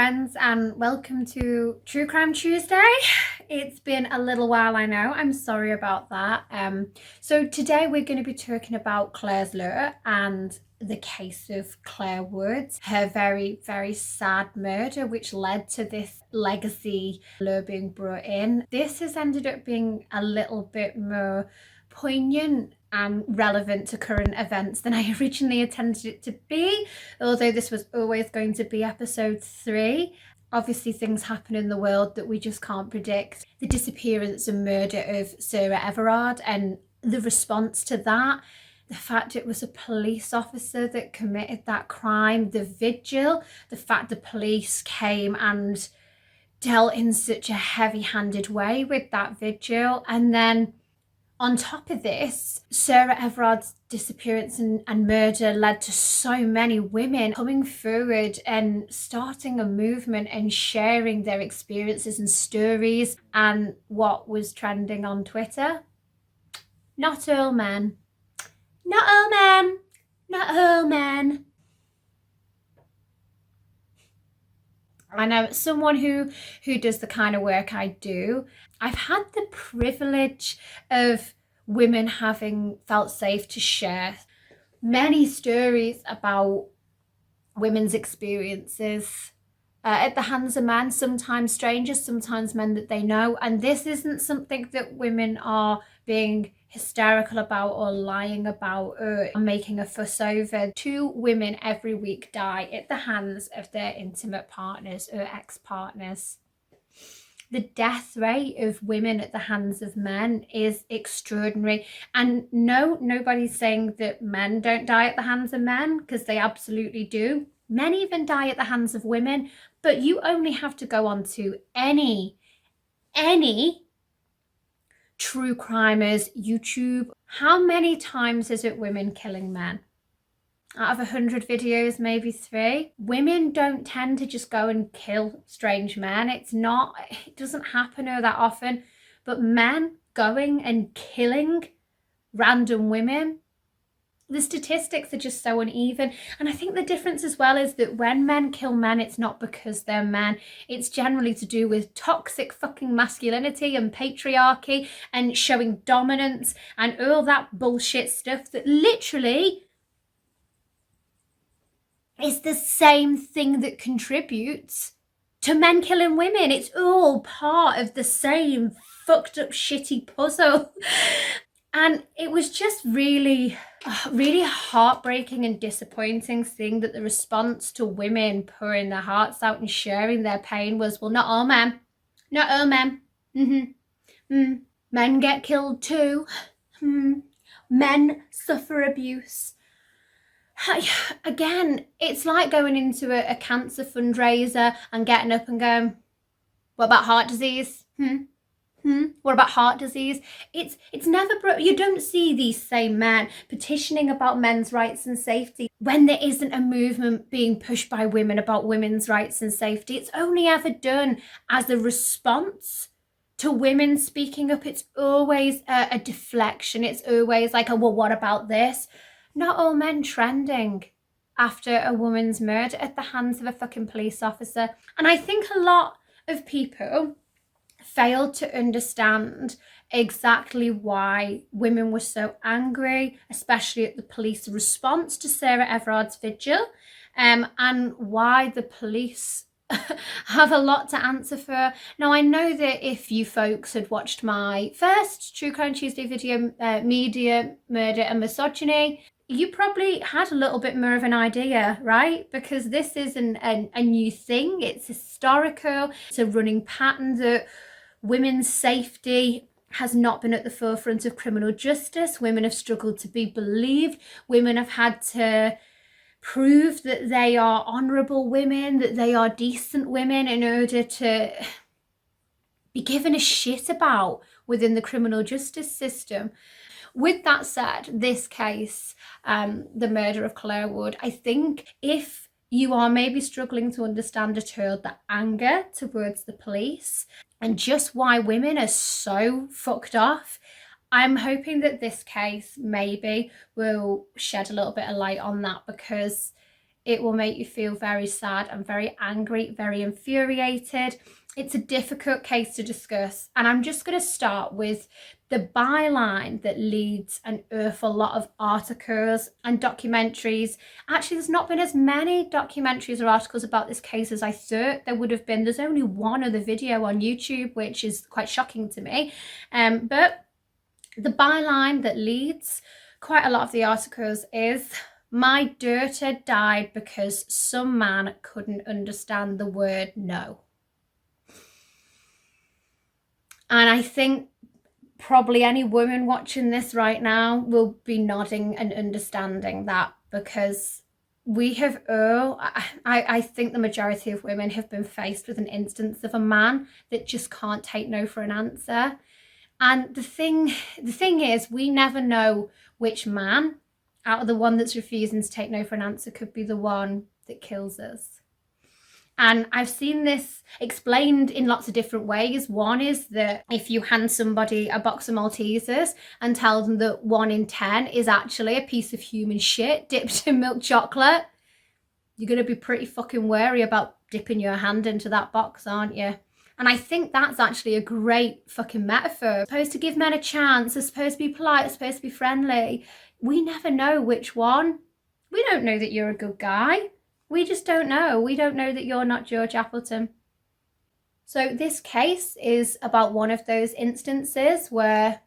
friends, and welcome to True Crime Tuesday. It's been a little while, I know. I'm sorry about that. So today we're going to be talking about Clare's letter and the case of Clare Woods, her very, very sad murder, which led to this legacy law being brought in. This has ended up being a little bit more poignant and relevant to current events than I originally intended it to be, although this was always going to be episode 3. Obviously things happen in the world that we just can't predict. The disappearance and murder of Sarah Everett and the response to that, the fact it was a police officer that committed that crime, the vigil, the fact the police came and dealt in such a heavy-handed way with that vigil, and then on top of this, Sarah Everard's disappearance and murder led to so many women coming forward and starting a movement and sharing their experiences and stories. And what was trending on Twitter? Not all men. Not all men. Not all men. I know, someone who does the kind of work I do, I've had the privilege of women having felt safe to share many stories about women's experiences at the hands of men, sometimes strangers, sometimes men that they know. And this isn't something that women are being hysterical about or lying about or making a fuss over. 2 women every week die at the hands of their intimate partners or ex-partners. The death rate of women at the hands of men is extraordinary. And no, nobody's saying that men don't die at the hands of men, because they absolutely do. Men even die at the hands of women, but you only have to go on to any true crimers YouTube. How many times is it women killing men? Out of 100 videos, maybe 3. Women don't tend to just go and kill strange men. It doesn't happen that often. But men going and killing random women, the statistics are just so uneven. And I think the difference as well is that when men kill men, it's not because they're men. It's generally to do with toxic fucking masculinity and patriarchy and showing dominance and all that bullshit stuff that literally is the same thing that contributes to men killing women. It's all part of the same fucked up shitty puzzle. And it was just really heartbreaking and disappointing seeing that the response to women pouring their hearts out and sharing their pain was, well, not all men. Not all men. Men get killed too. Men suffer abuse. Again, it's like going into a cancer fundraiser and getting up and going, what about heart disease? What about heart disease? It's never you don't see these same men petitioning about men's rights and safety when there isn't a movement being pushed by women about women's rights and safety. It's only ever done as a response to women speaking up. It's always a deflection. It's always like, oh, well, what about this? Not all men trending after a woman's murder at the hands of a fucking police officer. And I think a lot of people failed to understand exactly why women were so angry, especially at the police response to Sarah Everard's vigil, and why the police have a lot to answer for. Now, I know that if you folks had watched my first True Crime Tuesday video, Media, Murder and Misogyny, you probably had a little bit more of an idea, right? Because this isn't a new thing. It's historical. It's a running pattern that women's safety has not been at the forefront of criminal justice. Women have struggled to be believed. Women have had to prove that they are honourable women, that they are decent women in order to be given a shit about within the criminal justice system. With that said, this case, the murder of Clare Wood, I think if you are maybe struggling to understand at all the anger towards the police and just why women are so fucked off, I'm hoping that this case maybe will shed a little bit of light on that, because It will make you feel very sad and very angry, very infuriated. It's a difficult case to discuss. And I'm just going to start with the byline that leads an awful lot of articles and documentaries. Actually, there's not been as many documentaries or articles about this case as I thought there would have been. There's only one other video on YouTube, which is quite shocking to me. But the byline that leads quite a lot of the articles is, "My daughter died because some man couldn't understand the word no." And I think probably any woman watching this right now will be nodding and understanding that, because we have I think the majority of women have been faced with an instance of a man that just can't take no for an answer. And the thing is, we never know which man out of the one that's refusing to take no for an answer could be the one that kills us. And I've seen this explained in lots of different ways. One is that if you hand somebody a box of Maltesers and tell them that 1 in 10 is actually a piece of human shit dipped in milk chocolate, you're going to be pretty fucking wary about dipping your hand into that box, aren't you? And I think that's actually a great fucking metaphor. It's supposed to give men a chance, it's supposed to be polite, it's supposed to be friendly. We never know which one. We don't know that you're a good guy. We just don't know. We don't know that you're not George Appleton. So this case is about one of those instances where,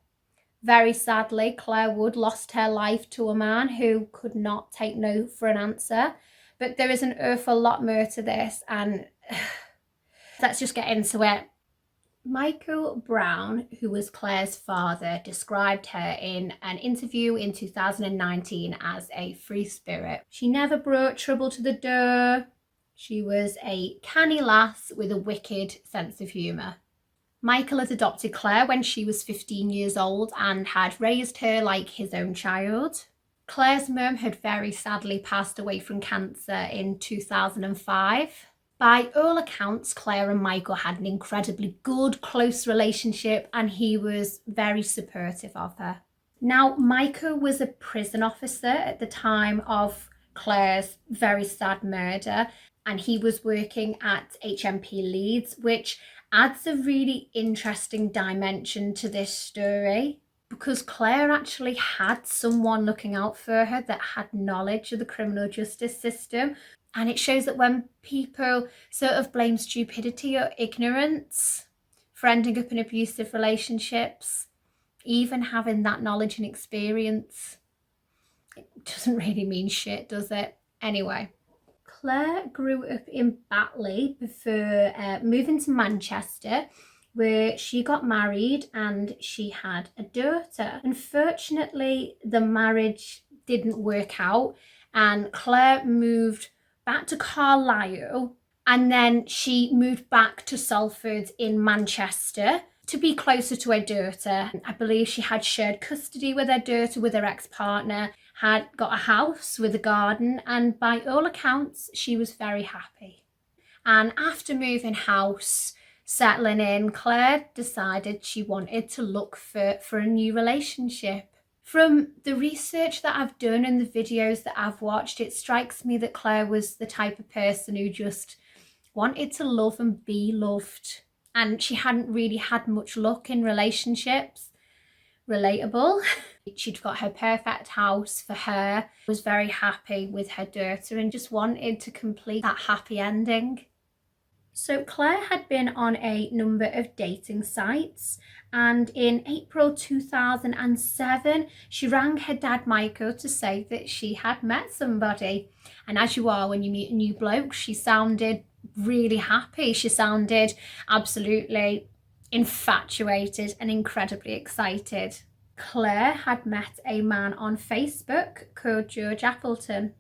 very sadly, Clare Wood lost her life to a man who could not take no for an answer. But there is an awful lot more to this, and let's just get into it. Michael Brown, who was Clare's father, described her in an interview in 2019 as a free spirit. She never brought trouble to the door. She was a canny lass with a wicked sense of humour. Michael had adopted Clare when she was 15 years old and had raised her like his own child. Clare's mum had very sadly passed away from cancer in 2005. By all accounts, Clare and Michael had an incredibly good, close relationship, and he was very supportive of her. Now, Michael was a prison officer at the time of Clare's very sad murder, and he was working at HMP Leeds, which adds a really interesting dimension to this story, because Clare actually had someone looking out for her that had knowledge of the criminal justice system. And it shows that when people sort of blame stupidity or ignorance for ending up in abusive relationships, even having that knowledge and experience, it doesn't really mean shit, does it? Anyway, Clare grew up in Batley before moving to Manchester, where she got married and she had a daughter. Unfortunately, the marriage didn't work out, and Clare moved back to Carlisle, and then she moved back to Salford in Manchester to be closer to her daughter. I believe she had shared custody with her daughter with her ex-partner, had got a house with a garden, and by all accounts, she was very happy. And after moving house, settling in, Clare decided she wanted to look for a new relationship. From the research that I've done and the videos that I've watched, it strikes me that Clare was the type of person who just wanted to love and be loved. And she hadn't really had much luck in relationships. Relatable. She'd got her perfect house for her, was very happy with her daughter, and just wanted to complete that happy ending. So Clare had been on a number of dating sites, and in April 2007, she rang her dad Michael to say that she had met somebody. And as you are when you meet a new bloke, she sounded really happy. She sounded absolutely infatuated and incredibly excited. Clare had met a man on Facebook called George Appleton.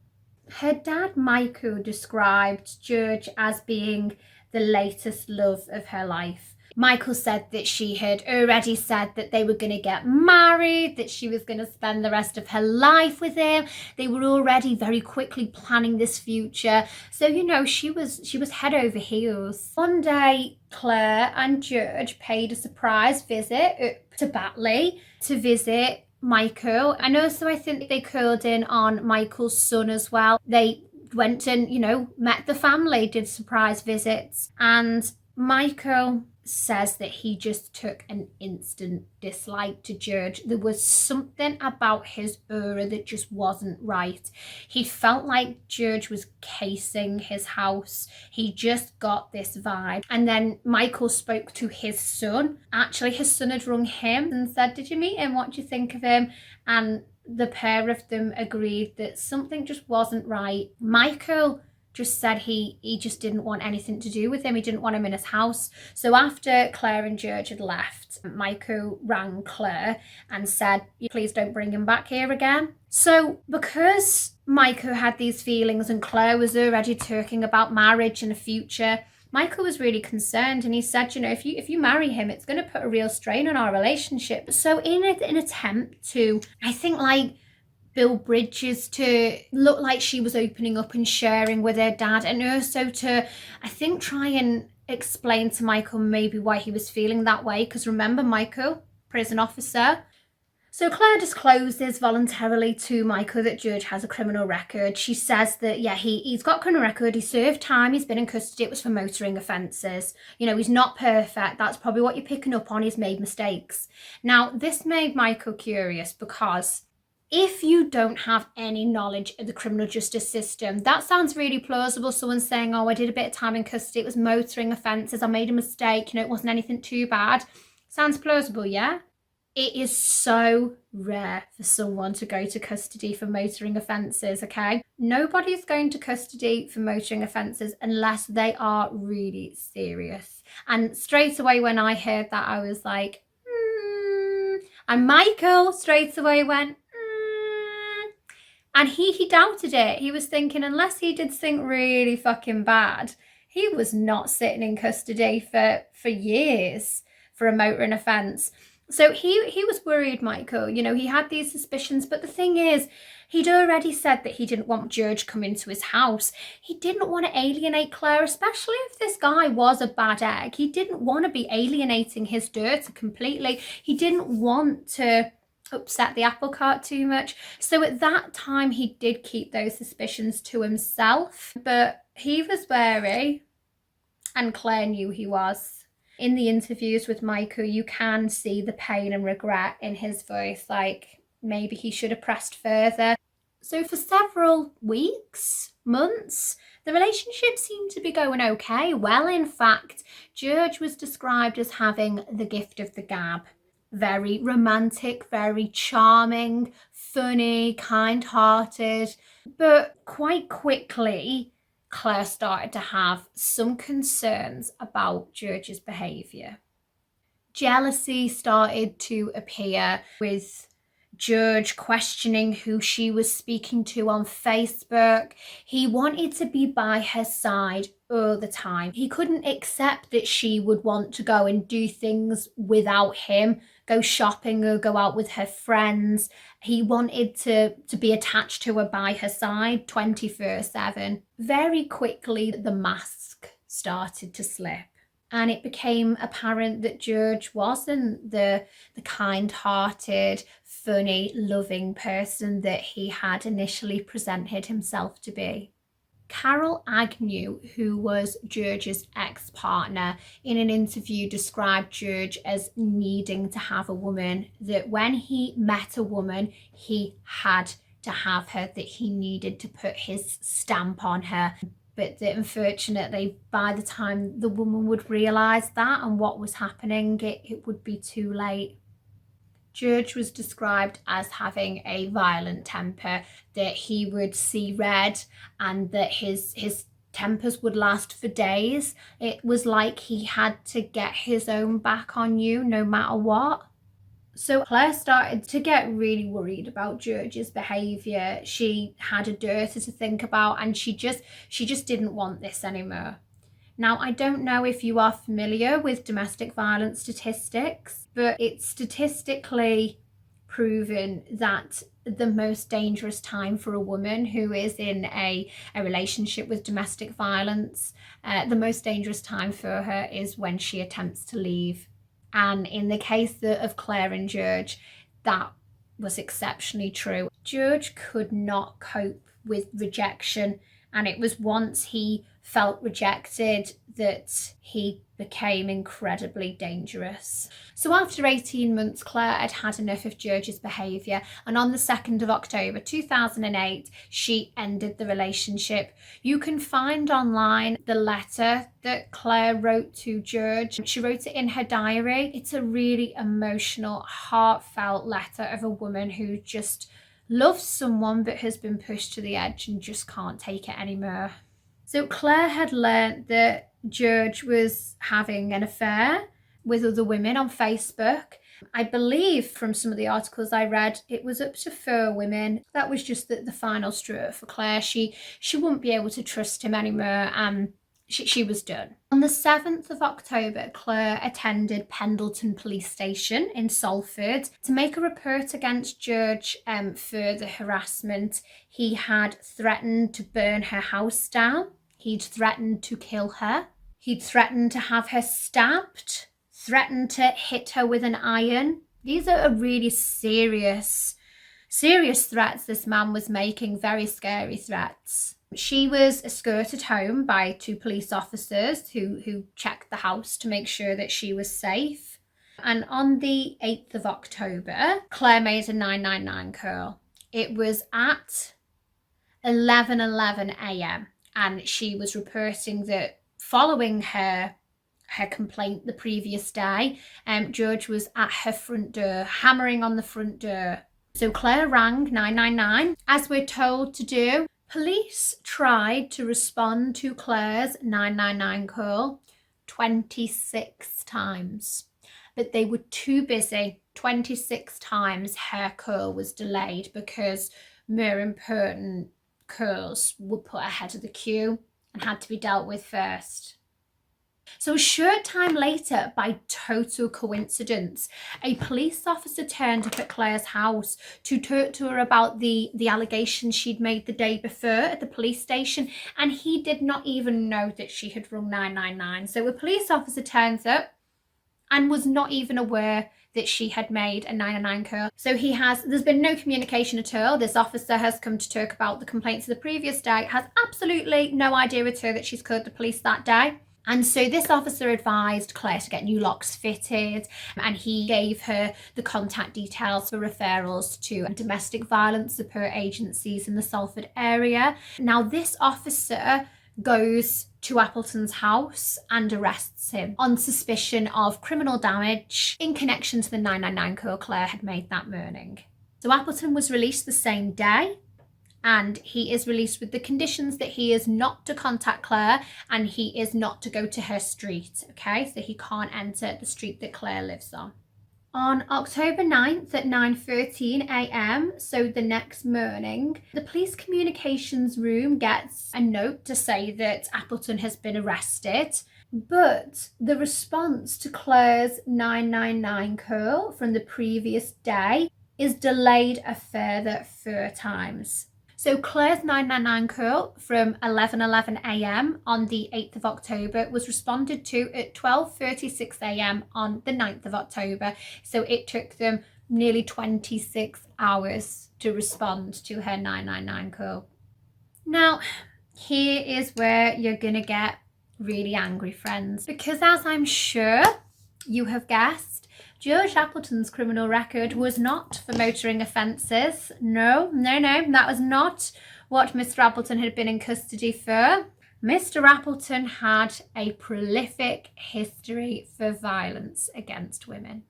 Her dad Michael described George as being the latest love of her life. Michael said that she had already said that they were going to get married, that she was going to spend the rest of her life with him. They were already very quickly planning this future. So, you know, she was head over heels. One day, Clare and George paid a surprise visit up to Batley to visit Michael. And also I think they called in on Michael's son as well. They went and, met the family, did surprise visits. And Michael says that he just took an instant dislike to George. There was something about his aura that just wasn't right. He felt like George was casing his house. He just got this vibe. And then Michael spoke to his son. Actually, his son had rung him and said, "Did you meet him? What do you think of him?" And the pair of them agreed that something just wasn't right. Michael just said he just didn't want anything to do with him. He didn't want him in his house. So after Claire and George had left, Michael rang Claire and said, "Please don't bring him back here again." So because Michael had these feelings and Claire was already talking about marriage and a future, Michael was really concerned, and he said, if you marry him, it's going to put a real strain on our relationship. So in an attempt to, I think, build bridges to look like she was opening up and sharing with her dad, and also to, I think, try and explain to Michael maybe why he was feeling that way, because remember, Michael, prison officer. So Claire discloses voluntarily to Michael that George has a criminal record. She says that, he's got a criminal record, he served time, he's been in custody, it was for motoring offences. He's not perfect, that's probably what you're picking up on, he's made mistakes. Now, this made Michael curious, because if you don't have any knowledge of the criminal justice system, that sounds really plausible. Someone saying, "Oh, I did a bit of time in custody, it was motoring offences, I made a mistake, it wasn't anything too bad." Sounds plausible, yeah? It is so rare for someone to go to custody for motoring offences, okay? Nobody's going to custody for motoring offences unless they are really serious. And straight away when I heard that, I was like, And Michael straight away went, And he doubted it. He was thinking, unless he did something really fucking bad, he was not sitting in custody for years for a motoring offence. So he was worried, Michael. He had these suspicions. But the thing is, he'd already said that he didn't want George coming to his house. He didn't want to alienate Claire, especially if this guy was a bad egg. He didn't want to be alienating his daughter completely. He didn't want to upset the apple cart too much. So at that time, he did keep those suspicions to himself. But he was wary, and Claire knew he was. In the interviews with Michael, you can see the pain and regret in his voice, like maybe he should have pressed further. So for several weeks, months, the relationship seemed to be going okay. Well, in fact, George was described as having the gift of the gab. Very romantic, very charming, funny, kind-hearted. But quite quickly, Claire started to have some concerns about George's behaviour. Jealousy started to appear, with George questioning who she was speaking to on Facebook. He wanted to be by her side all the time. He couldn't accept that she would want to go and do things without him, go shopping or go out with her friends. He wanted to be attached to her by her side 24/7. Very quickly, the mask started to slip. And it became apparent that George wasn't the kind-hearted, funny, loving person that he had initially presented himself to be. Carol Agnew, who was George's ex-partner, in an interview described George as needing to have a woman, that when he met a woman, he had to have her, that he needed to put his stamp on her. But that unfortunately, by the time the woman would realise that and what was happening, it would be too late. George was described as having a violent temper, that he would see red and that his tempers would last for days. It was like he had to get his own back on you no matter what. So Claire started to get really worried about George's behaviour. She had a daughter to think about, and she just didn't want this anymore. Now, I don't know if you are familiar with domestic violence statistics, but it's statistically proven that the most dangerous time for a woman who is in a relationship with domestic violence, the most dangerous time for her is when she attempts to leave. And in the case of Claire and George, that was exceptionally true. George could not cope with rejection And it was once he felt rejected that he became incredibly dangerous. So after 18 months, Clare had had enough of George's behaviour, and on the 2nd of October 2008, she ended the relationship. You can find online the letter that Clare wrote to George. She wrote it in her diary. It's a really emotional, heartfelt letter of a woman who just loves someone but has been pushed to the edge and just can't take it anymore. So Clare had learnt that George was having an affair with other women on Facebook. I believe from some of the articles I read, it was up to 4 women. That was just the final straw for Clare. She wouldn't be able to trust him anymore, and she was done. On the 7th of October, Clare attended Pendleton Police Station in Salford to make a report against George for the harassment. He had threatened to burn her house down. He'd threatened to kill her. He'd threatened to have her stabbed, threatened to hit her with an iron. These are really serious threats this man was making, very scary threats. She was escorted home by 2 police officers who checked the house to make sure that she was safe. And on the 8th of October, Clare made a 999 call. It was at 11:11 a.m. and she was reporting that following her complaint the previous day, George was at her front door, hammering on the front door. So Clare rang 999, as we're told to do. Police tried to respond to Clare's 999 call 26 times, but they were too busy. 26 times her call was delayed because more important calls were put ahead of the queue and had to be dealt with first. So a short time later, by total coincidence, a police officer turned up at Clare's house to talk to her about the allegations she'd made the day before at the police station, and he did not even know that she had rung 999. So a police officer turns up and was not even aware that she had made a 999 call. So there's been no communication at all. This officer has come to talk about the complaints of the previous day, has absolutely no idea at all that she's called the police that day. And so this officer advised Clare to get new locks fitted, and he gave her the contact details for referrals to domestic violence support agencies in the Salford area. Now, this officer goes to Appleton's house and arrests him on suspicion of criminal damage in connection to the 999 call Clare had made that morning. So Appleton was released the same day, and he is released with the conditions that he is not to contact Clare and he is not to go to her street, okay? So he can't enter the street that Clare lives on. On October 9th at 9:13 a.m, so the next morning, the police communications room gets a note to say that Appleton has been arrested, but the response to Clare's 999 call from the previous day is delayed a further 4 times. So Clare's 999 call from 11:11 a.m. on the 8th of October was responded to at 12:36 a.m. on the 9th of October. So it took them nearly 26 hours to respond to her 999 call. Now, here is where you're going to get really angry, friends, because as I'm sure you have guessed, George Appleton's criminal record was not for motoring offences. No, that was not what Mr. Appleton had been in custody for. Mr. Appleton had a prolific history for violence against women.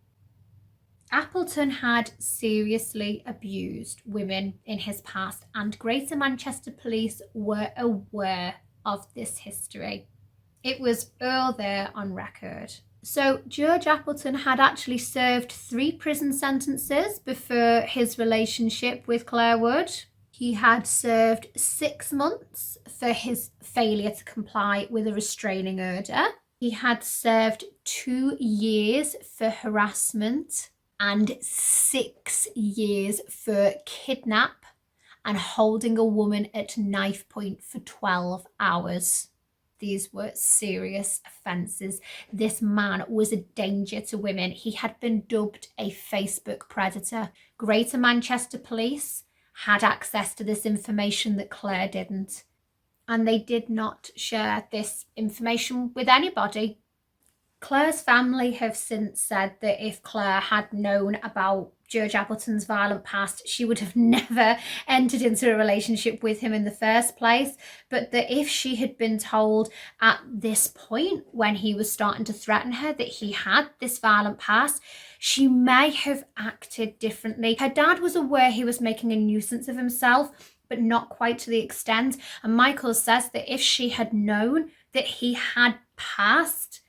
Appleton had seriously abused women in his past, and Greater Manchester Police were aware of this history. It was all there on record. So George Appleton had actually served 3 prison sentences before his relationship with Clare Wood. He had served 6 months for his failure to comply with a restraining order. He had served 2 years for harassment and 6 years for kidnap and holding a woman at knife point for 12 hours. These were serious offences. This man was a danger to women. He had been dubbed a Facebook predator. Greater Manchester Police had access to this information that Clare didn't. and they did not share this information with anybody. Clare's family have since said that if Clare had known about George Appleton's violent past, she would have never entered into a relationship with him in the first place, but that if she had been told at this point, when he was starting to threaten her, that he had this violent past, she may have acted differently. Her dad was aware he was making a nuisance of himself, but not quite to the extent. And Michael says that if she had known that he had past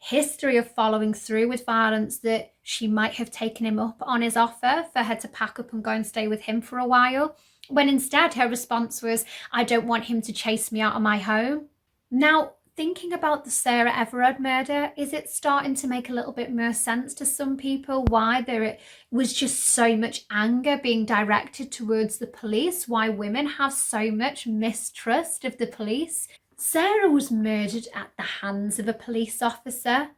history of following through with violence, that she might have taken him up on his offer for her to pack up and go and stay with him for a while, when instead her response was, I don't want him to chase me out of my home. Now, thinking about the Sarah Everett murder, is it starting to make a little bit more sense to some people why there was just so much anger being directed towards the police, why women have so much mistrust of the police? Sarah was murdered at the hands of a police officer,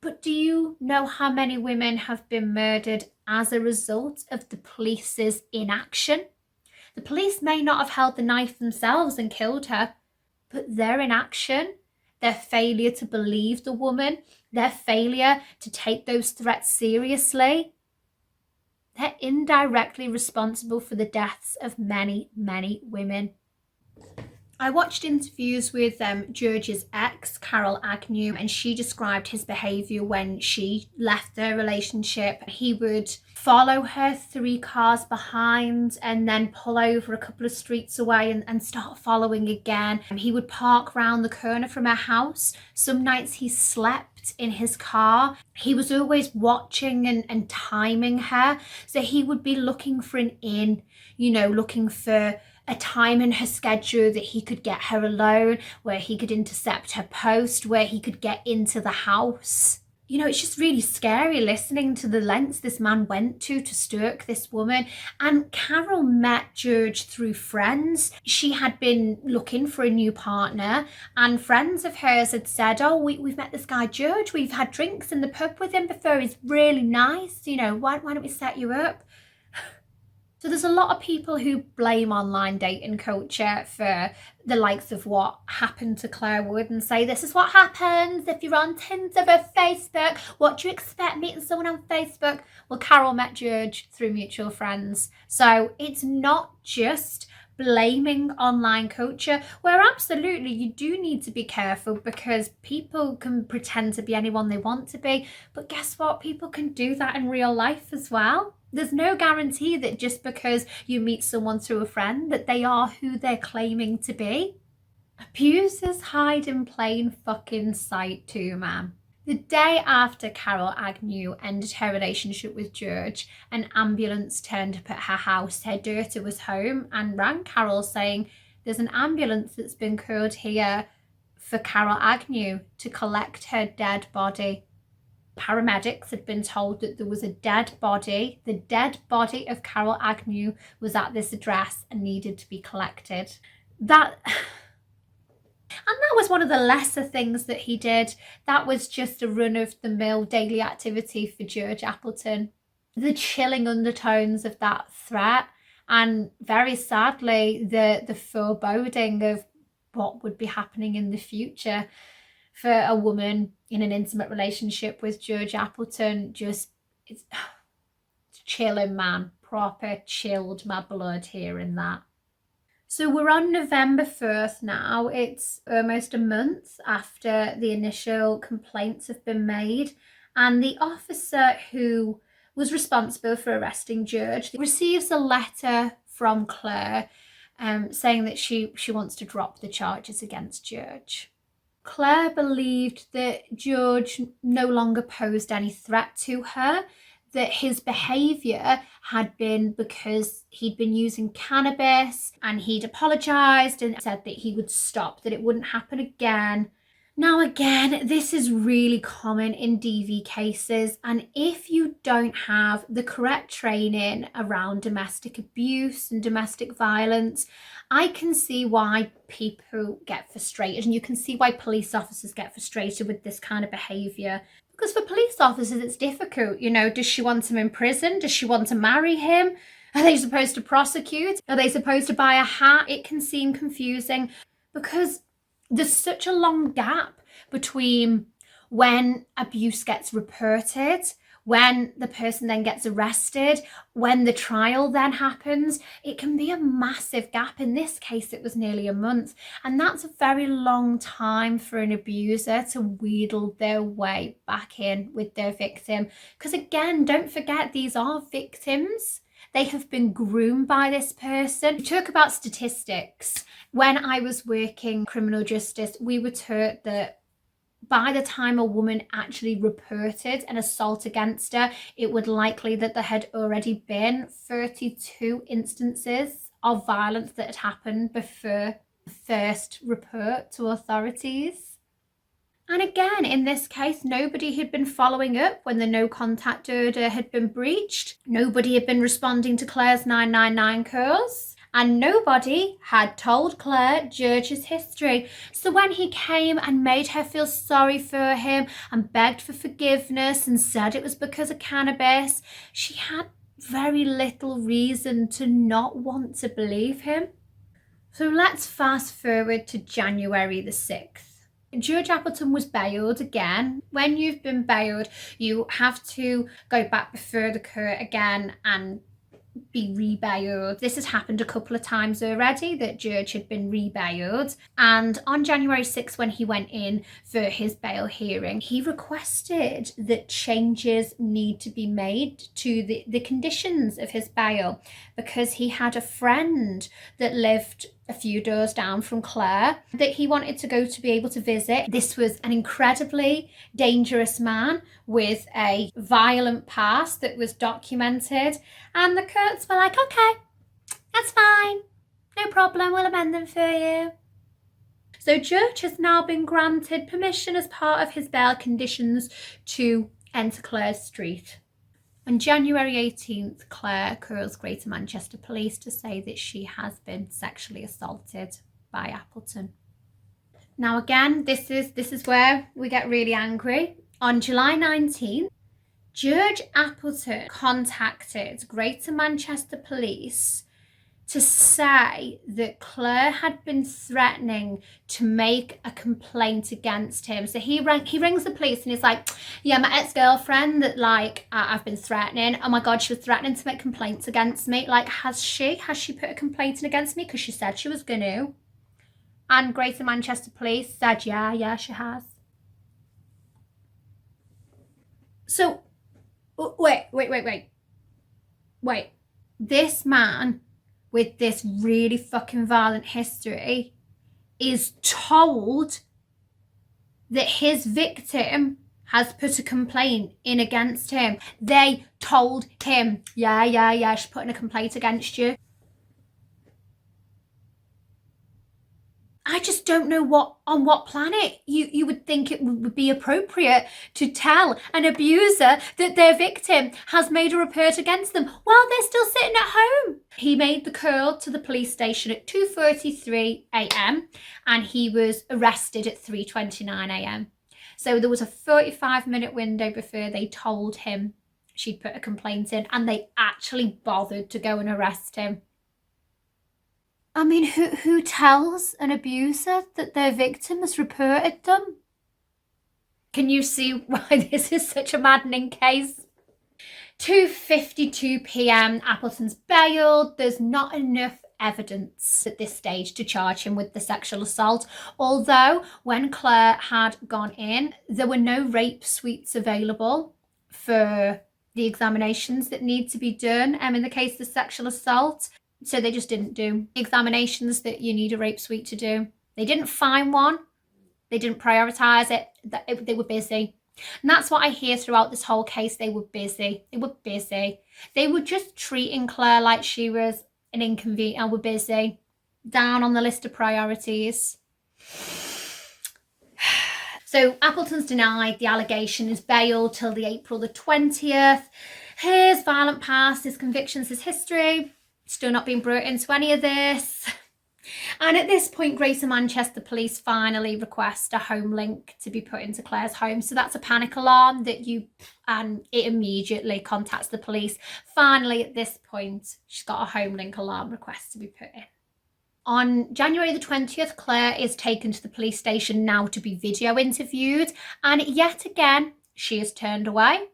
but do you know how many women have been murdered as a result of the police's inaction? The police may not have held the knife themselves and killed her, but their inaction, their failure to believe the woman, their failure to take those threats seriously, they're indirectly responsible for the deaths of many, many women. I watched interviews with George's ex, Carol Agnew, and she described his behaviour when she left their relationship. He would follow her 3 cars behind and then pull over a couple of streets away and start following again. He would park round the corner from her house. Some nights he slept in his car. He was always watching and timing her. So he would be looking for an in, looking for a time in her schedule that he could get her alone, where he could intercept her post, where he could get into the house. It's just really scary listening to the lengths this man went to stalk this woman. And Carol met George through friends. She had been looking for a new partner, and friends of hers had said, oh, we've met this guy George, we've had drinks in the pub with him before, he's really nice, why don't we set you up? So there's a lot of people who blame online dating culture for the likes of what happened to Clare Wood and say, this is what happens if you're on Tinder or Facebook. What do you expect meeting someone on Facebook? Well, Carol met George through mutual friends. So it's not just blaming online culture, where absolutely you do need to be careful, because people can pretend to be anyone they want to be. But guess what? People can do that in real life as well. There's no guarantee that just because you meet someone through a friend that they are who they're claiming to be. Abusers hide in plain fucking sight too, man. The day after Carol Agnew ended her relationship with George, an ambulance turned up at her house. Her daughter was home and rang Carol saying, there's an ambulance that's been called here for Carol Agnew to collect her dead body. Paramedics had been told that there was a dead body. The dead body of Carol Agnew was at this address and needed to be collected. And that was one of the lesser things that he did. That was just a run-of-the-mill daily activity for George Appleton. The chilling undertones of that threat, and very sadly, the foreboding of what would be happening in the future for a woman in an intimate relationship with George Appleton, it's chilling, man. Proper chilled my blood hearing that. So we're on November 1st now. It's almost a month after the initial complaints have been made, and the officer who was responsible for arresting George receives a letter from Clare saying that she wants to drop the charges against George. Clare believed that George no longer posed any threat to her, that his behaviour had been because he'd been using cannabis, and he'd apologised and said that he would stop, that it wouldn't happen again. Now again, this is really common in DV cases, and if you don't have the correct training around domestic abuse and domestic violence, I can see why people get frustrated, and you can see why police officers get frustrated with this kind of behaviour. Because for police officers, it's difficult. Does she want him in prison? Does she want to marry him? Are they supposed to prosecute? Are they supposed to buy a hat? It can seem confusing. because there's such a long gap between when abuse gets reported, when the person then gets arrested, when the trial then happens. It can be a massive gap. In this case, it was nearly a month. And that's a very long time for an abuser to wheedle their way back in with their victim. Because again, don't forget, these are victims. They have been groomed by this person. We talk about statistics. When I was working criminal justice, we were taught that by the time a woman actually reported an assault against her, it would likely that there had already been 32 instances of violence that had happened before the first report to authorities. And again, in this case, nobody had been following up when the no contact order had been breached. Nobody had been responding to Clare's 999 calls. And nobody had told Clare George's history. So when he came and made her feel sorry for him and begged for forgiveness and said it was because of cannabis, she had very little reason to not want to believe him. So let's fast forward to January the 6th. George Appleton was bailed again. When you've been bailed, you have to go back before the court again and be rebailed. This has happened a couple of times already, that George had been rebailed. And on January 6th, when he went in for his bail hearing, he requested that changes need to be made to the conditions of his bail, because he had a friend that lived a few doors down from Clare that he wanted to go to be able to visit. This was an incredibly dangerous man with a violent past that was documented, and the courts were like, okay, that's fine, no problem, we'll amend them for you. So George has now been granted permission as part of his bail conditions to enter Clare's street. On January 18th, Clare calls Greater Manchester Police to say that she has been sexually assaulted by Appleton. Now again, this is where we get really angry. On July 19th, George Appleton contacted Greater Manchester Police to say that Clare had been threatening to make a complaint against him. So he rings the police and he's like, yeah, my ex-girlfriend that I've been threatening. Oh my God, she was threatening to make complaints against me. Has she put a complaint in against me? Because she said she was going to. And Greater Manchester Police said, yeah, she has. So, wait. This man with this really fucking violent history is told that his victim has put a complaint in against him. They told him, yeah, she's putting a complaint against you. I just don't know on what planet you would think it would be appropriate to tell an abuser that their victim has made a report against them while they're still sitting at home. He made the call to the police station at 2:43 a.m. and he was arrested at 3:29 a.m. So there was a 45-minute window before they told him she'd put a complaint in, and they actually bothered to go and arrest him. I mean, who tells an abuser that their victim has reported them? Can you see why this is such a maddening case? 2:52 p.m, Appleton's bailed. There's not enough evidence at this stage to charge him with the sexual assault. Although when Clare had gone in, there were no rape suites available for the examinations that need to be done in the case of sexual assault. So they just didn't do examinations that you need a rape suite to do. They didn't find one. They didn't prioritise it. They were busy. And that's what I hear throughout this whole case. They were busy. They were just treating Clare like she was an inconvenient. And were busy. Down on the list of priorities. So Appleton's denied the allegation, is bailed till the April the 20th. His violent past, his convictions, his history, still not being brought into any of this. And at this point, Greater Manchester Police finally request a home link to be put into Clare's home. So that's a panic alarm that and it immediately contacts the police. Finally, at this point, she's got a home link alarm request to be put in. On January the 20th, Clare is taken to the police station now to be video interviewed, and yet again, she is turned away.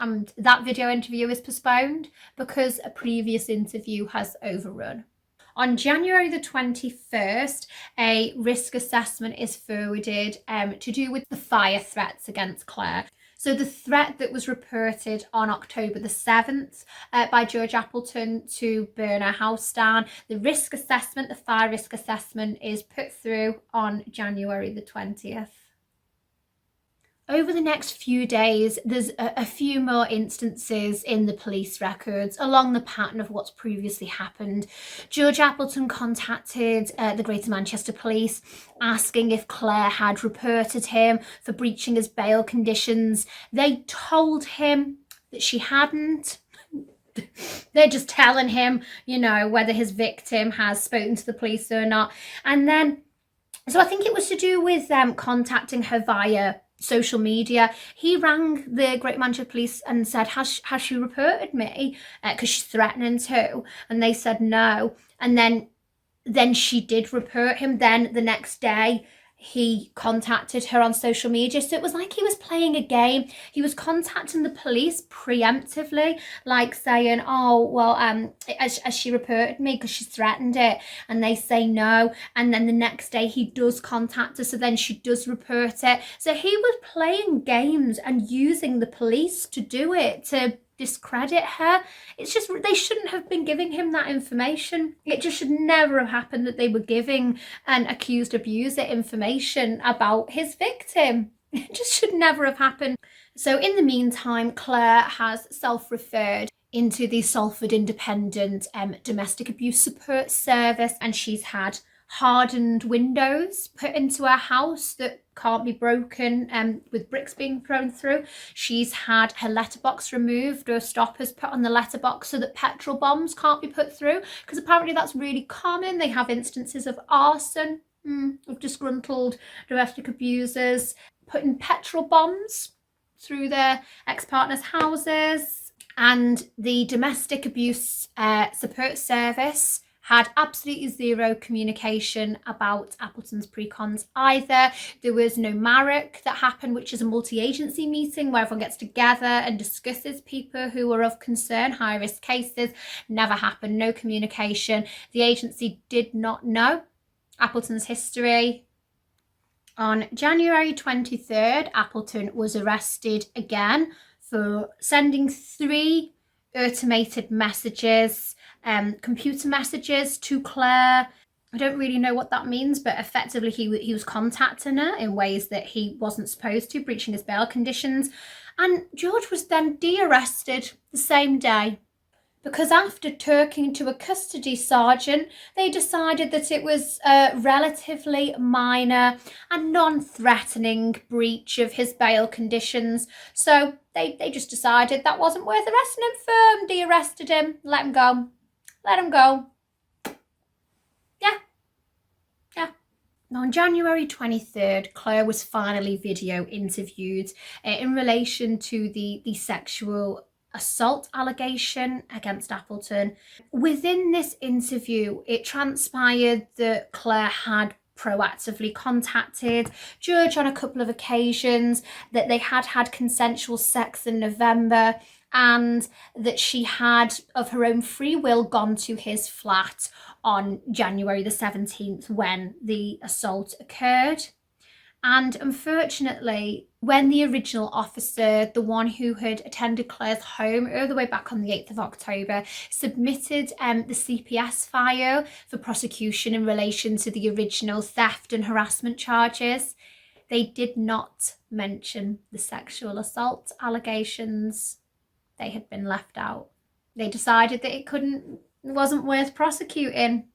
And that video interview is postponed because a previous interview has overrun. On January the 21st, a risk assessment is forwarded to do with the fire threats against Clare. So the threat that was reported on October the 7th by Judge Appleton to burn her house down, the risk assessment, the fire risk assessment, is put through on January the 20th. Over the next few days, there's a few more instances in the police records along the pattern of what's previously happened. Judge Appleton contacted the Greater Manchester Police asking if Clare had reported him for breaching his bail conditions. They told him that she hadn't. They're just telling him, whether his victim has spoken to the police or not. And then, so I think it was to do with contacting her via social media. He rang the Greater Manchester Police and said, has she reported me? Because she's threatening to. And they said no. And then she did report him. Then the next day, he contacted her on social media. So it was like he was playing a game. He was contacting the police preemptively, like saying, oh, well, has she reported me because she's threatened it? And they say no. And then the next day he does contact her. So then she does report it. So he was playing games and using the police to do it, to discredit her. It's just, they shouldn't have been giving him that information. It just should never have happened that they were giving an accused abuser information about his victim. It just should never have happened. So in the meantime, Clare has self-referred into the Salford Independent Domestic Abuse Support Service, and she's had hardened windows put into her house that can't be broken, with bricks being thrown through. She's had her letterbox removed, or stoppers put on the letterbox so that petrol bombs can't be put through, because apparently that's really common. They have instances of arson, of disgruntled domestic abusers putting petrol bombs through their ex-partners' houses. And the Domestic Abuse Support Service had absolutely zero communication about Appleton's precons either. There was no MARIC that happened, which is a multi-agency meeting where everyone gets together and discusses people who are of concern, high-risk cases. Never happened, no communication. The agency did not know Appleton's history. On January 23rd, Appleton was arrested again for sending 3 automated messages, computer messages to Clare. I don't really know what that means, but effectively he was contacting her in ways that he wasn't supposed to, breaching his bail conditions. And George was then de-arrested the same day, because after talking to a custody sergeant, they decided that it was a relatively minor and non-threatening breach of his bail conditions. So they just decided that wasn't worth arresting him for, de-arrested him, let him go. Let him go. Yeah. Now, on January 23rd, Clare was finally video interviewed in relation to the sexual assault allegation against Appleton. Within this interview, it transpired that Clare had proactively contacted George on a couple of occasions, that they had consensual sex in November, and that she had, of her own free will, gone to his flat on January the 17th when the assault occurred. And unfortunately, when the original officer, the one who had attended Clare's home all the way back on the 8th of October, submitted the CPS file for prosecution in relation to the original theft and harassment charges, they did not mention the sexual assault allegations. They had been left out. They decided that it wasn't worth prosecuting.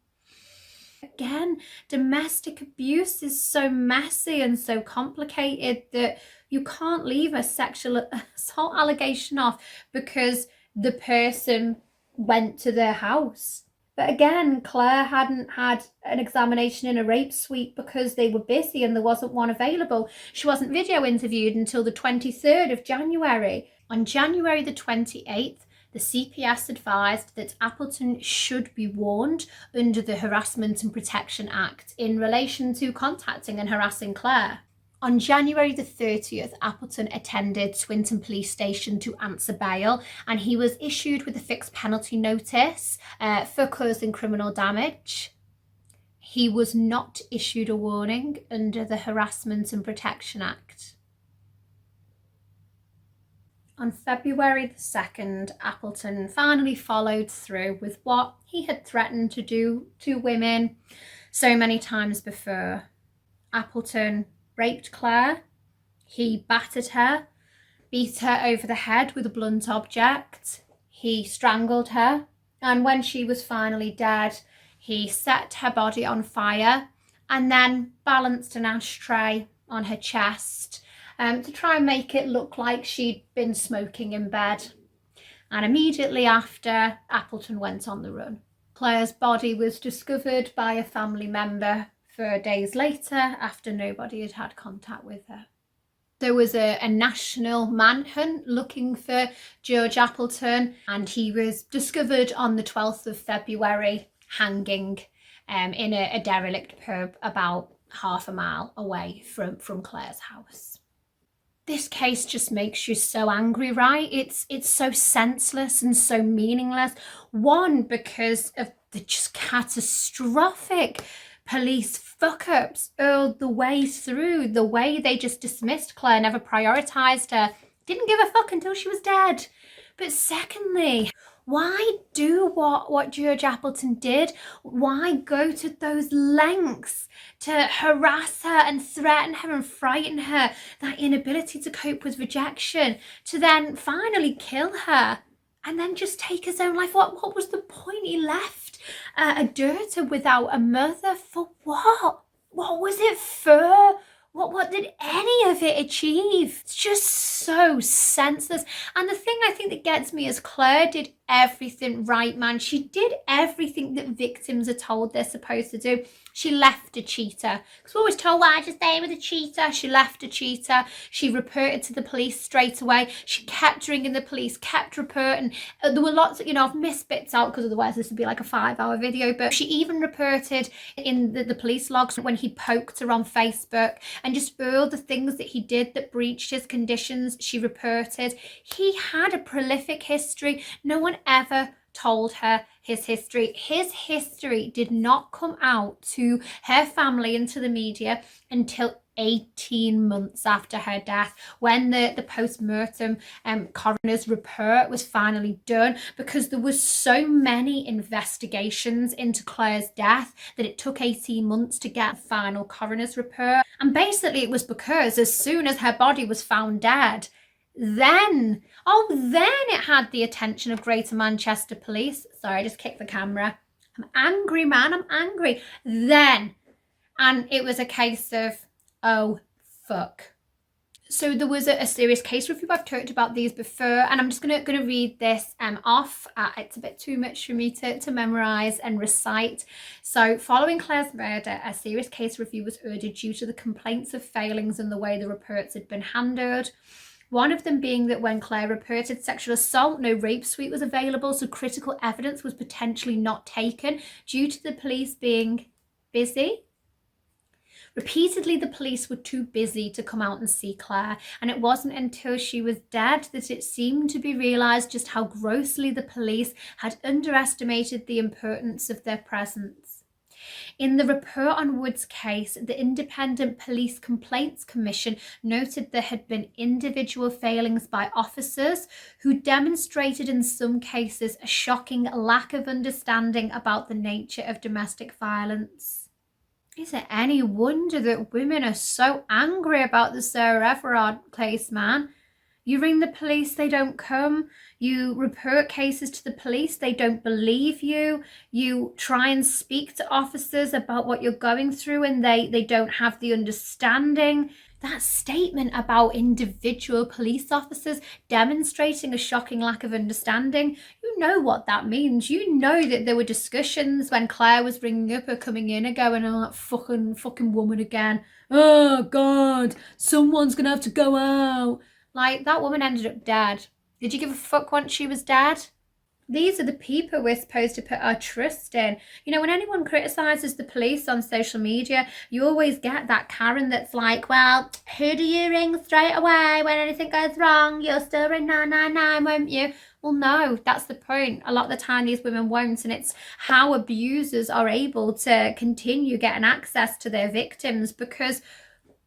Again, domestic abuse is so messy and so complicated that you can't leave a sexual assault allegation off because the person went to their house. But again, Clare hadn't had an examination in a rape suite because they were busy and there wasn't one available. She wasn't video interviewed until the 23rd of January. On January the 28th, The CPS advised that Appleton should be warned under the Harassment and Protection Act in relation to contacting and harassing Clare. On January the 30th, Appleton attended Swinton Police Station to answer bail, and he was issued with a fixed penalty notice for causing criminal damage. He was not issued a warning under the Harassment and Protection Act. On February the 2nd, Appleton finally followed through with what he had threatened to do to women so many times before. Appleton raped Clare, he battered her, beat her over the head with a blunt object, he strangled her, and when she was finally dead, he set her body on fire and then balanced an ashtray on her chest to try and make it look like she'd been smoking in bed. And immediately after, Appleton went on the run. Clare's body was discovered by a family member 4 days later after nobody had had contact with her. There was a national manhunt looking for George Appleton, and he was discovered on the 12th of February hanging in a derelict pub about half a mile away from Clare's house. This case just makes you so angry, right? It's so senseless and so meaningless. One, because of the just catastrophic police fuck-ups all the way through, the way they just dismissed Clare, never prioritised her, didn't give a fuck until she was dead. But secondly, why do what George Appleton did? Why go to those lengths to harass her and threaten her and frighten her, that inability to cope with rejection, to then finally kill her and then just take his own life? What was the point? He left a daughter without a mother for what? What was it for? What did any of it achieve? It's just so senseless. And the thing I think that gets me is Clare did everything right, man. She did everything that victims are told they're supposed to do. She left a cheater. Because we're always told, why just stay with a cheater? She left a cheater. She reported to the police straight away. She kept ringing the police, kept reporting. There were lots of, I've missed bits out because otherwise this would be like a 5-hour video. But she even reported in the police logs when he poked her on Facebook, and just all the things that he did that breached his conditions, she reported. He had a prolific history. No one ever told her his history. His history did not come out to her family and to the media until 18 months after her death, when the post-mortem coroner's report was finally done, because there was so many investigations into Clare's death that it took 18 months to get a final coroner's report. And basically it was because as soon as her body was found dead, then it had the attention of Greater Manchester Police. Sorry, I just kicked the camera. I'm angry, man, I'm angry. And it was a case of, oh, fuck. So there was a serious case review. I've talked about these before, and I'm just gonna read this off. It's a bit too much for me to memorise and recite. So following Clare's murder, a serious case review was ordered due to the complaints of failings in the way the reports had been handled. One of them being that when Clare reported sexual assault, no rape suite was available, so critical evidence was potentially not taken due to the police being busy. Repeatedly, the police were too busy to come out and see Clare, and it wasn't until she was dead that it seemed to be realised just how grossly the police had underestimated the importance of their presence. In the report on Wood's case, the Independent Police Complaints Commission noted there had been individual failings by officers who demonstrated in some cases a shocking lack of understanding about the nature of domestic violence. Is it any wonder that women are so angry about the Sarah Everard case, man? You ring the police, they don't come. You report cases to the police, they don't believe you. You try and speak to officers about what you're going through and they don't have the understanding. That statement about individual police officers demonstrating a shocking lack of understanding, you know what that means. You know that there were discussions when Clare was ringing up or coming in and going, oh, that fucking woman again. Oh, God, someone's going to have to go out. Like, that woman ended up dead. Did you give a fuck once she was dead? These are the people we're supposed to put our trust in. You know, when anyone criticises the police on social media, you always get that Karen that's like, well, who do you ring straight away when anything goes wrong? You'll still ring 999, won't you? Well, no, that's the point. A lot of the time these women won't, and it's how abusers are able to continue getting access to their victims because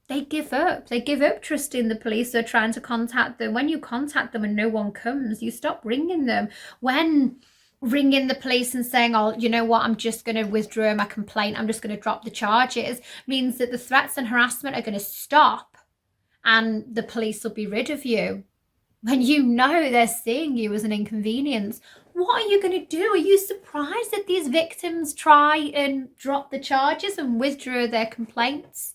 they give up. They give up trusting the police or trying to contact them. When you contact them and no one comes, you stop ringing them. When ringing the police and saying, oh, you know what, I'm just going to withdraw my complaint, I'm just going to drop the charges, means that the threats and harassment are going to stop and the police will be rid of you. When you know they're seeing you as an inconvenience, what are you going to do? Are you surprised that these victims try and drop the charges and withdraw their complaints?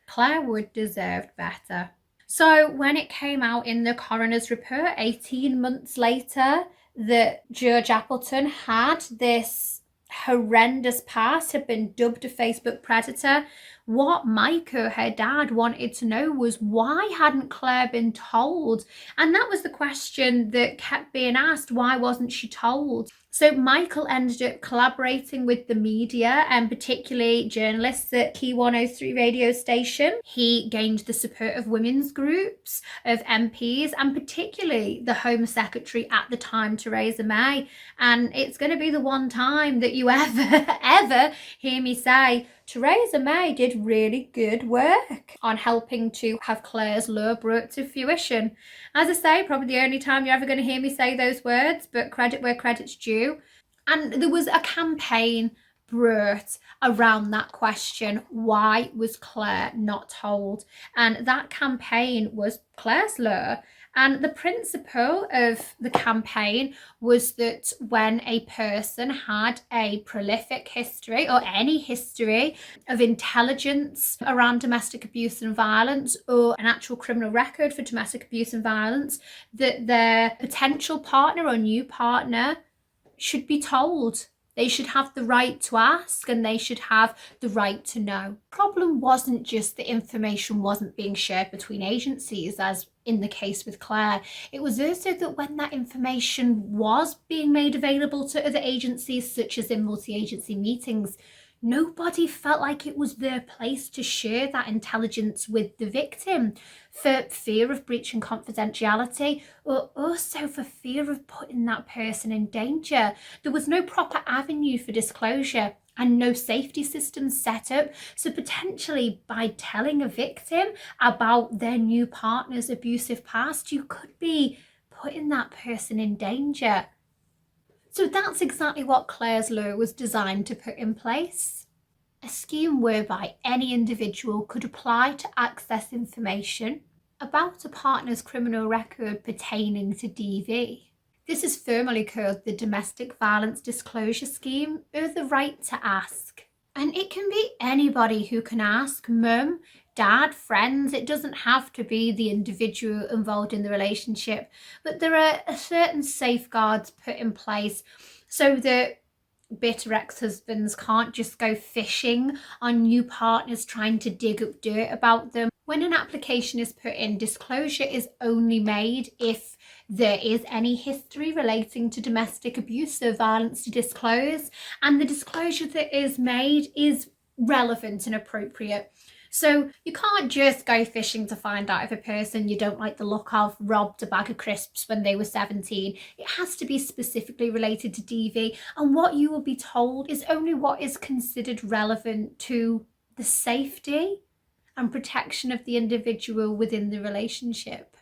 Clare Wood deserved better. So when it came out in the coroner's report 18 months later that George Appleton had this horrendous past, had been dubbed a Facebook predator, what Micah, her dad, wanted to know was why hadn't Clare been told? And that was the question that kept being asked. Why wasn't she told? So Michael ended up collaborating with the media and particularly journalists at Key 103 radio station. He gained the support of women's groups, of MPs, and particularly the Home Secretary at the time, Theresa May. And it's going to be the one time that you ever hear me say, Theresa May did really good work on helping to have Clare's law brought to fruition. As I say, probably the only time you're ever going to hear me say those words, but credit where credit's due. And there was a campaign brought around that question, why was Clare not told? And that campaign was Clare's law. And the principle of the campaign was that when a person had a prolific history or any history of intelligence around domestic abuse and violence or an actual criminal record for domestic abuse and violence, that their potential partner or new partner should be told. They should have the right to ask and they should have the right to know. The problem wasn't just that information wasn't being shared between agencies, as in the case with Clare. It was also that when that information was being made available to other agencies, such as in multi-agency meetings, nobody felt like it was their place to share that intelligence with the victim for fear of breaching confidentiality or also for fear of putting that person in danger. There was no proper avenue for disclosure and no safety systems set up. So potentially by telling a victim about their new partner's abusive past, you could be putting that person in danger. So that's exactly what Clare's law was designed to put in place. A scheme whereby any individual could apply to access information about a partner's criminal record pertaining to DV. This is formally called the Domestic Violence Disclosure Scheme, or the right to ask. And it can be anybody who can ask, mum, dad, friends. It doesn't have to be the individual involved in the relationship, but there are certain safeguards put in place so that bitter ex-husbands can't just go fishing on new partners trying to dig up dirt about them. When an application is put in, disclosure is only made if there is any history relating to domestic abuse or violence to disclose, and the disclosure that is made is relevant and appropriate. So you can't just go fishing to find out if a person you don't like the look of robbed a bag of crisps when they were 17. It has to be specifically related to DV, and what you will be told is only what is considered relevant to the safety and protection of the individual within the relationship.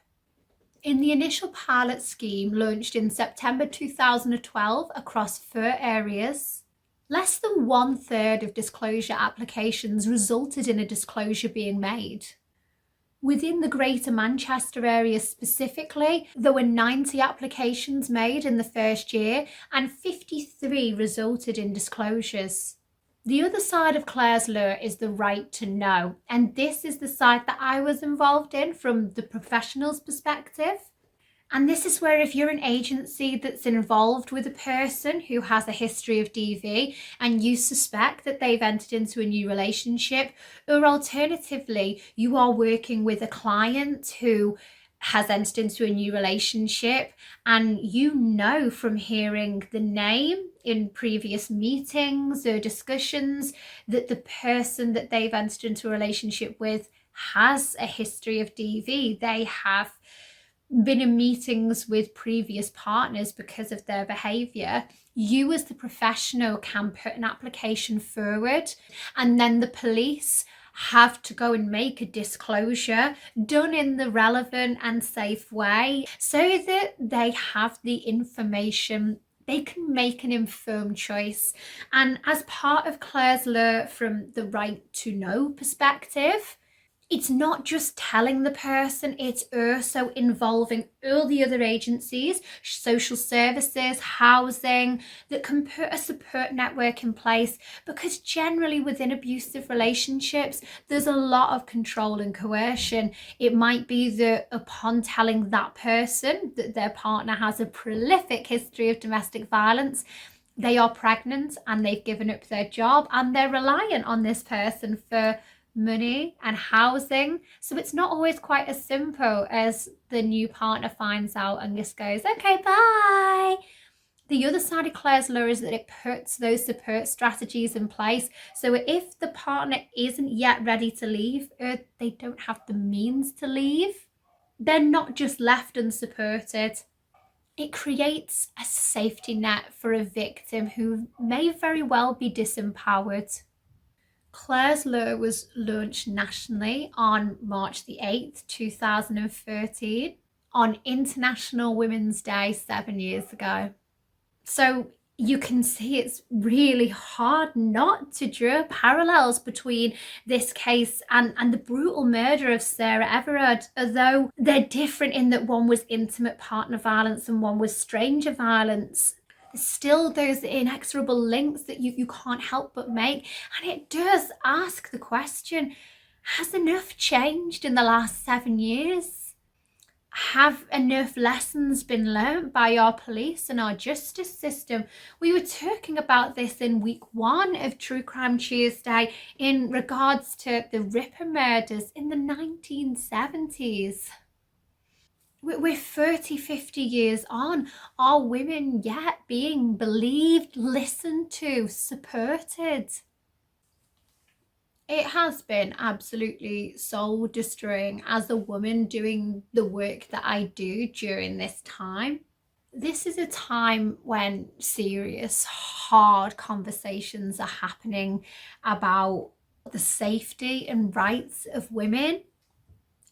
In the initial pilot scheme launched in September 2012 across 4 areas, less than 1/3 of disclosure applications resulted in a disclosure being made. Within the Greater Manchester area specifically, there were 90 applications made in the first year and 53 resulted in disclosures. The other side of Clare's law is the right to know, and this is the side that I was involved in from the professional's perspective. And this is where if you're an agency that's involved with a person who has a history of DV and you suspect that they've entered into a new relationship, or alternatively, you are working with a client who has entered into a new relationship, and you know from hearing the name in previous meetings or discussions that the person that they've entered into a relationship with has a history of DV. They have been in meetings with previous partners because of their behaviour. You as the professional can put an application forward, and then the police have to go and make a disclosure done in the relevant and safe way so that they have the information, they can make an informed choice. And as part of Clare's law from the right to know perspective, it's not just telling the person, it's also involving all the other agencies, social services, housing, that can put a support network in place, because generally within abusive relationships, there's a lot of control and coercion. It might be that upon telling that person that their partner has a prolific history of domestic violence, they are pregnant and they've given up their job and they're reliant on this person for money and housing. So it's not always quite as simple as the new partner finds out and just goes, okay, bye. The other side of Clare's law is that it puts those support strategies in place. So if the partner isn't yet ready to leave, or they don't have the means to leave, they're not just left unsupported. It creates a safety net for a victim who may very well be disempowered. Clare's law was launched nationally on March the 8th, 2013, on International Women's Day 7 years ago. So you can see it's really hard not to draw parallels between this case and the brutal murder of Sarah Everett, although they're different in that one was intimate partner violence and one was stranger violence. Still those inexorable links that you can't help but make. And it does ask the question, has enough changed in the last 7 years? Have enough lessons been learnt by our police and our justice system? We were talking about this in week 1 of True Crime Tuesday in regards to the Ripper murders in the 1970s. We're 30, 50 years on. Are women yet being believed, listened to, supported? It has been absolutely soul destroying as a woman doing the work that I do during this time. This is a time when serious, hard conversations are happening about the safety and rights of women,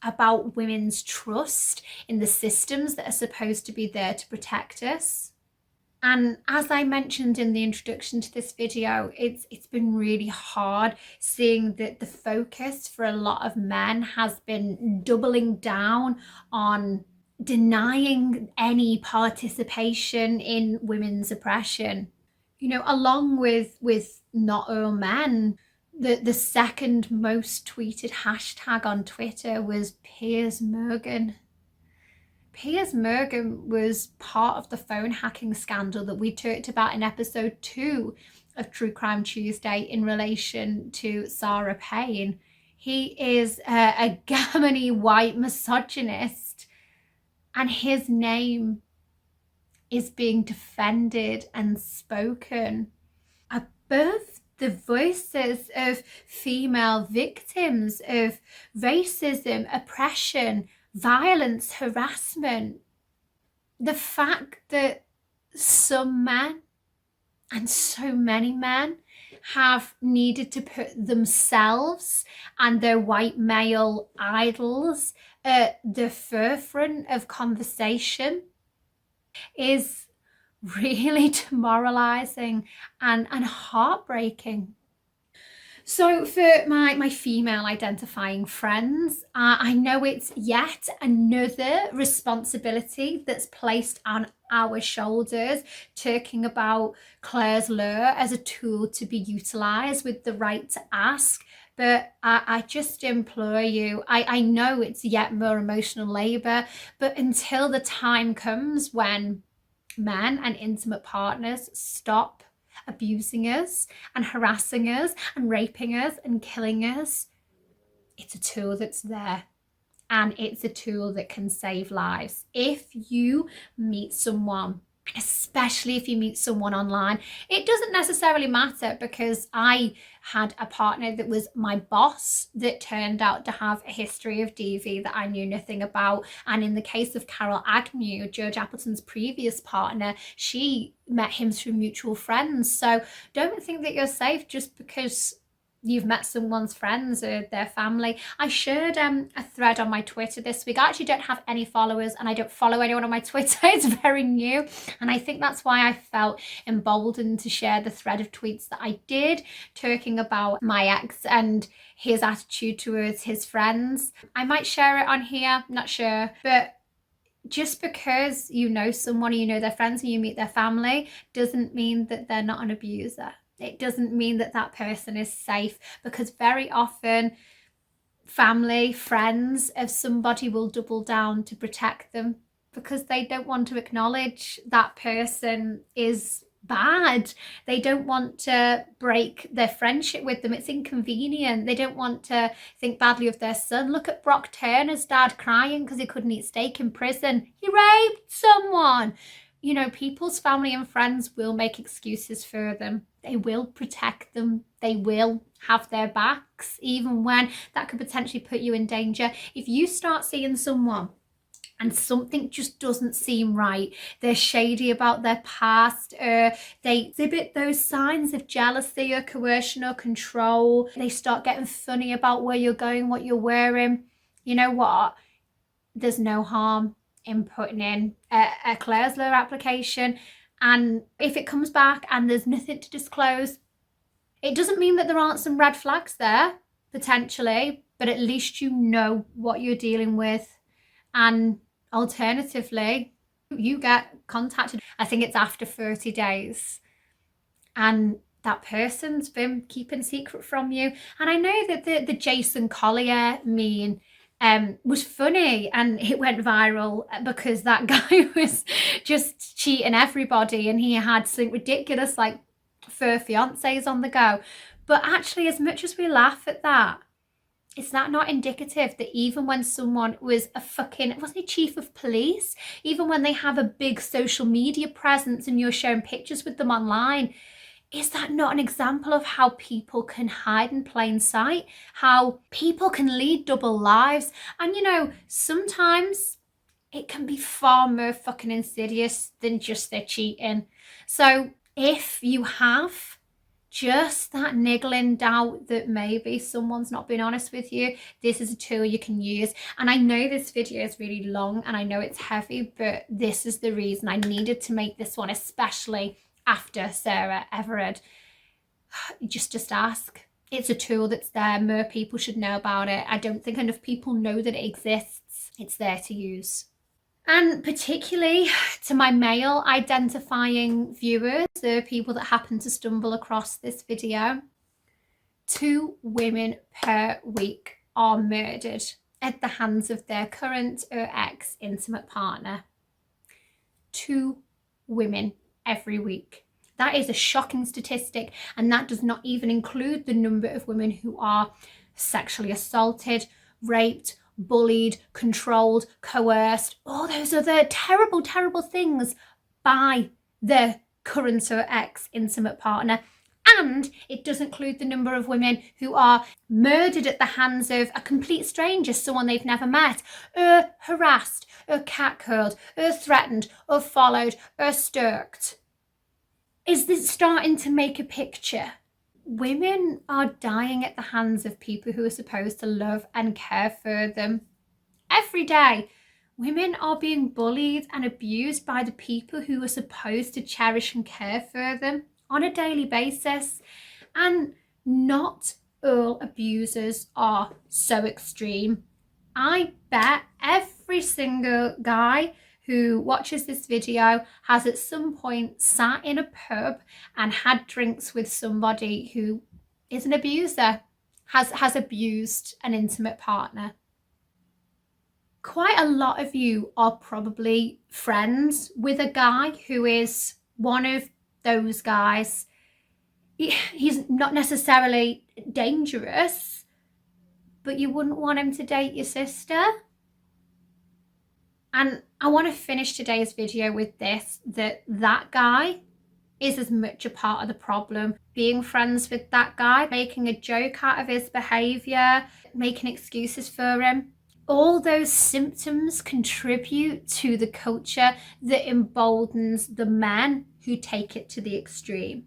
about women's trust in the systems that are supposed to be there to protect us. And as I mentioned in the introduction to this video, it's been really hard seeing that the focus for a lot of men has been doubling down on denying any participation in women's oppression. You know, along with not all men, the second most tweeted hashtag on Twitter was Piers Morgan. Piers Morgan was part of the phone hacking scandal that we talked about in episode 2 of True Crime Tuesday in relation to Sarah Payne. He is a gamony white misogynist, and his name is being defended and spoken above the voices of female victims of racism, oppression, violence, harassment. The fact that some men, and so many men, have needed to put themselves and their white male idols at the forefront of conversation is really demoralizing and heartbreaking. So for my female identifying friends, I know it's yet another responsibility that's placed on our shoulders, talking about Clare's law as a tool to be utilised with the right to ask. But I just implore you, I know it's yet more emotional labour, but until the time comes when men and intimate partners stop abusing us and harassing us and raping us and killing us, it's a tool that's there. and it's a tool that can save lives. If you meet someone, especially if you meet someone online, it doesn't necessarily matter, because I had a partner that was my boss that turned out to have a history of DV that I knew nothing about. And in the case of Carol Agnew, George Appleton's previous partner, she met him through mutual friends. So don't think that you're safe just because you've met someone's friends or their family. I shared a thread on my Twitter this week. I actually don't have any followers and I don't follow anyone on my Twitter. It's very new. And I think that's why I felt emboldened to share the thread of tweets that I did, talking about my ex and his attitude towards his friends. I might share it on here, not sure. But just because you know someone, you know their friends, and you meet their family, doesn't mean that they're not an abuser. It doesn't mean that that person is safe, because very often family, friends of somebody will double down to protect them because they don't want to acknowledge that person is bad. They don't want to break their friendship with them. It's inconvenient. They don't want to think badly of their son. Look at Brock Turner's dad crying because he couldn't eat steak in prison. He raped someone. You know, people's family and friends will make excuses for them. They will protect them. They will have their backs, even when that could potentially put you in danger. If you start seeing someone and something just doesn't seem right, they're shady about their past, or they exhibit those signs of jealousy or coercion or control, they start getting funny about where you're going, what you're wearing, you know what? There's no harm in putting in a Clare's Law application. And if it comes back and there's nothing to disclose, it doesn't mean that there aren't some red flags there, potentially, but at least you know what you're dealing with. And alternatively, you get contacted, I think it's after 30 days, and that person's been keeping secret from you. And I know that the Jason Collier meme was funny and it went viral because that guy was just cheating everybody and he had something ridiculous like 4 fiancés on the go. But actually, as much as we laugh at that, is that not indicative that even when someone was wasn't he chief of police, even when they have a big social media presence and you're sharing pictures with them online, is that not an example of how people can hide in plain sight? How people can lead double lives? And you know, sometimes it can be far more fucking insidious than just their cheating. So if you have just that niggling doubt that maybe someone's not being honest with you, this is a tool you can use. And I know this video is really long and I know it's heavy, but this is the reason I needed to make this one, especially after Sarah Everett. Just ask. It's a tool that's there. More people should know about it. I don't think enough people know that it exists. It's there to use. And particularly to my male identifying viewers, the people that happen to stumble across this video, 2 women per week are murdered at the hands of their current or ex intimate partner. 2 women every week. That is a shocking statistic, and that does not even include the number of women who are sexually assaulted, raped, bullied, controlled, coerced, all those other terrible, terrible things by the current or ex intimate partner. And it doesn't include the number of women who are murdered at the hands of a complete stranger, someone they've never met, or harassed, or catcalled, or threatened, or followed, or stalked. Is this starting to make a picture? Women are dying at the hands of people who are supposed to love and care for them. Every day, women are being bullied and abused by the people who are supposed to cherish and care for them on a daily basis. And not all abusers are so extreme. I bet every single guy who watches this video has at some point sat in a pub and had drinks with somebody who is an abuser, has abused an intimate partner. Quite a lot of you are probably friends with a guy who is one of those guys. He's not necessarily dangerous, but you wouldn't want him to date your sister. And I want to finish today's video with this, that guy is as much a part of the problem. Being friends with that guy, making a joke out of his behaviour, making excuses for him, all those symptoms contribute to the culture that emboldens the men who take it to the extreme.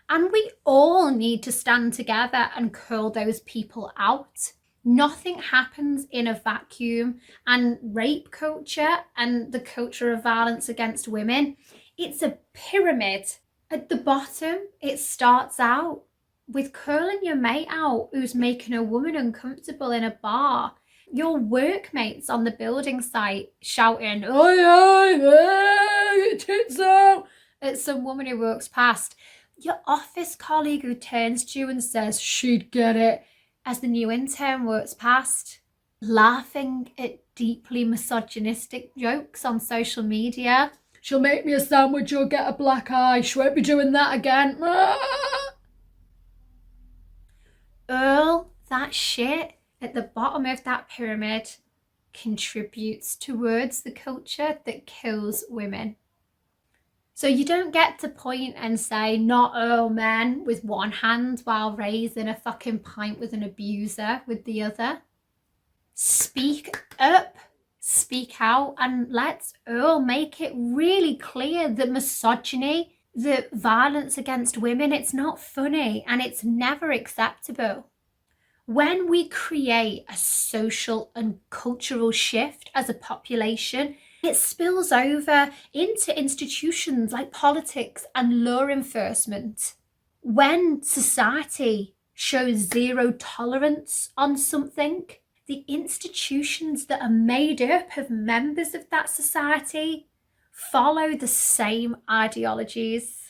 And we all need to stand together and call those people out. Nothing happens in a vacuum, and rape culture and the culture of violence against women, it's a pyramid. At the bottom, it starts out with calling your mate out who's making a woman uncomfortable in a bar. Your workmates on the building site shouting, "Oi, oi, get tits out," at some woman who walks past. Your office colleague who turns to you and says, "She'd get it," as the new intern walks past. Laughing at deeply misogynistic jokes on social media. "She'll make me a sandwich or get a black eye. She won't be doing that again." All that shit at the bottom of that pyramid contributes towards the culture that kills women. So you don't get to point and say, "Not all men," with one hand while raising a fucking pint with an abuser with the other. Speak up, speak out, and let's all make it really clear that misogyny, that violence against women, it's not funny and it's never acceptable. When we create a social and cultural shift as a population, it spills over into institutions like politics and law enforcement. When society shows zero tolerance on something, the institutions that are made up of members of that society follow the same ideologies.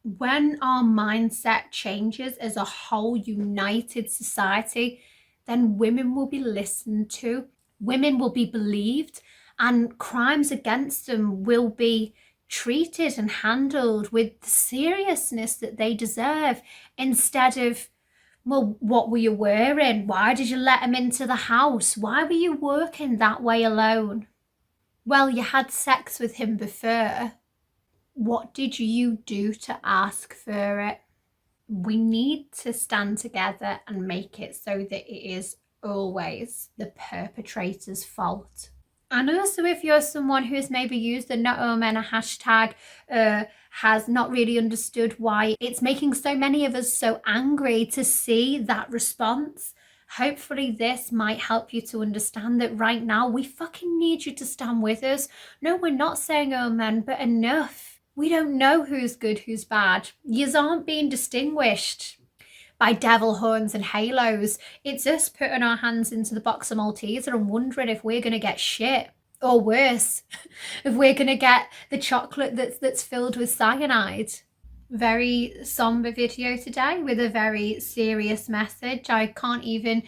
When our mindset changes as a whole united society, then women will be listened to, women will be believed, and crimes against them will be treated and handled with the seriousness that they deserve, instead of, "Well, what were you wearing? Why did you let him into the house? Why were you working that way alone? Well, you had sex with him before. What did you do to ask for it?" We need to stand together and make it so that it is always the perpetrator's fault. And also, if you're someone who's maybe used the "not all men" hashtag, has not really understood why it's making so many of us so angry to see that response, hopefully this might help you to understand that right now we fucking need you to stand with us. No, we're not saying all men, but enough. We don't know who's good, who's bad. Yous aren't being distinguished by devil horns and halos. It's us putting our hands into the box of Malteser and wondering if we're going to get shit. Or worse, if we're going to get the chocolate that's filled with cyanide. Very somber video today with a very serious message. I can't even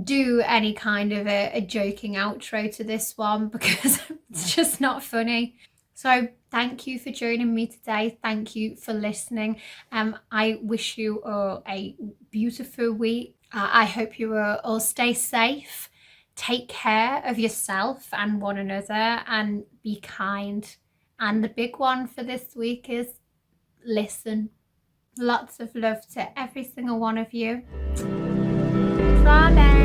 do any kind of a joking outro to this one because it's just not funny. So thank you for joining me today. Thank you for listening. I wish you all a beautiful week. I hope you all stay safe. Take care of yourself and one another and be kind. And the big one for this week is listen. Lots of love to every single one of you. Bye.